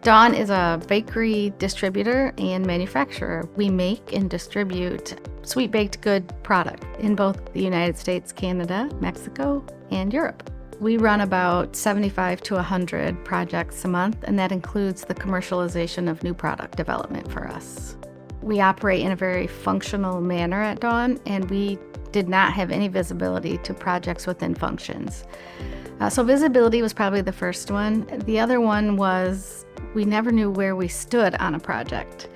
Dawn is a bakery distributor and manufacturer. We make and distribute sweet baked good product in both the United States, Canada, Mexico, and Europe. We run about 75 to 100 projects a month, and that includes the commercialization of new product development for us. We operate in a very functional manner at Dawn, and we did not have any visibility to projects within functions. So visibility was probably the first one. The other one was we never knew where we stood on a project.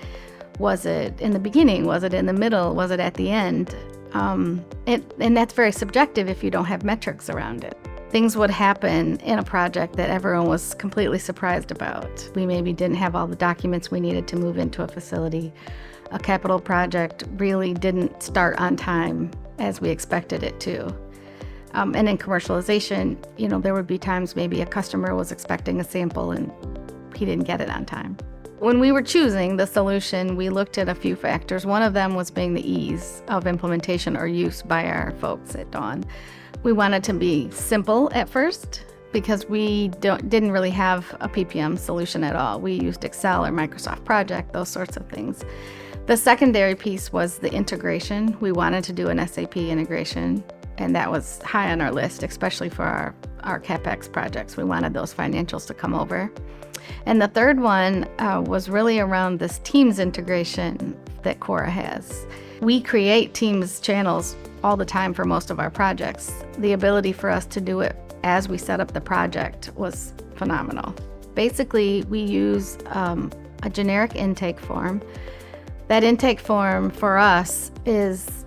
Was it in the beginning? Was it in the middle? Was it at the end? And that's very subjective if you don't have metrics around it. Things would happen in a project that everyone was completely surprised about. We maybe didn't have all the documents we needed to move into a facility. A capital project really didn't start on time as we expected it to. And in commercialization, there would be times maybe a customer was expecting a sample and he didn't get it on time. When we were choosing the solution, we looked at a few factors. One of them was being the ease of implementation or use by our folks at Dawn. We wanted to be simple at first because we didn't really have a PPM solution at all. We used Excel or Microsoft Project, those sorts of things. The secondary piece was the integration. We wanted to do an SAP integration, and that was high on our list, especially for our CapEx projects. We wanted those financials to come over. And the third one was really around this Teams integration that Cora has. We create Teams channels all the time for most of our projects. The ability for us to do it as we set up the project was phenomenal. Basically, we use a generic intake form. That intake form for us is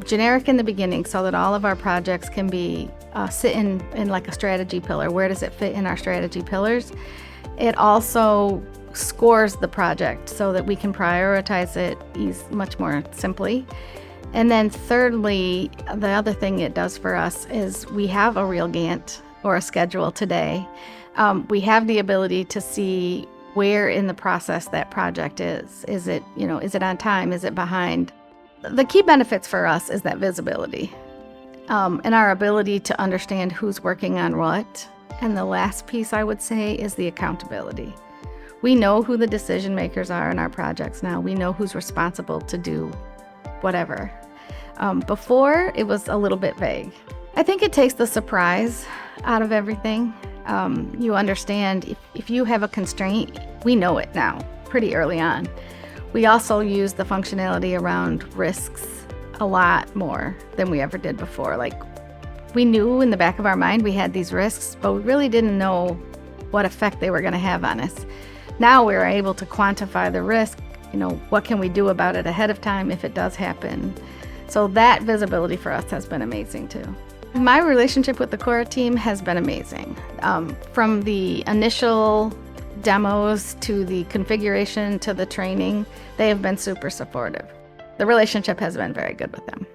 generic in the beginning so that all of our projects can be sit in like a strategy pillar. Where does it fit in our strategy pillars? It also scores the project so that we can prioritize it much more simply. And then thirdly, the other thing it does for us is we have a real Gantt or a schedule today. We have the ability to see where in the process that project is. Is it on time? Is it behind? The key benefits for us is that visibility and our ability to understand who's working on what. And the last piece I would say is the accountability. We know who the decision makers are in our projects now. We know who's responsible to do whatever. Before, it was a little bit vague. I think it takes the surprise out of everything. You understand if you have a constraint, we know it now pretty early on. We also use the functionality around risks a lot more than we ever did before. Like, we knew in the back of our mind we had these risks, but we really didn't know what effect they were going to have on us. Now we're able to quantify the risk. What can we do about it ahead of time if it does happen? So that visibility for us has been amazing too. My relationship with the Cora team has been amazing. From the initial demos to the configuration to the training, they have been super supportive. The relationship has been very good with them.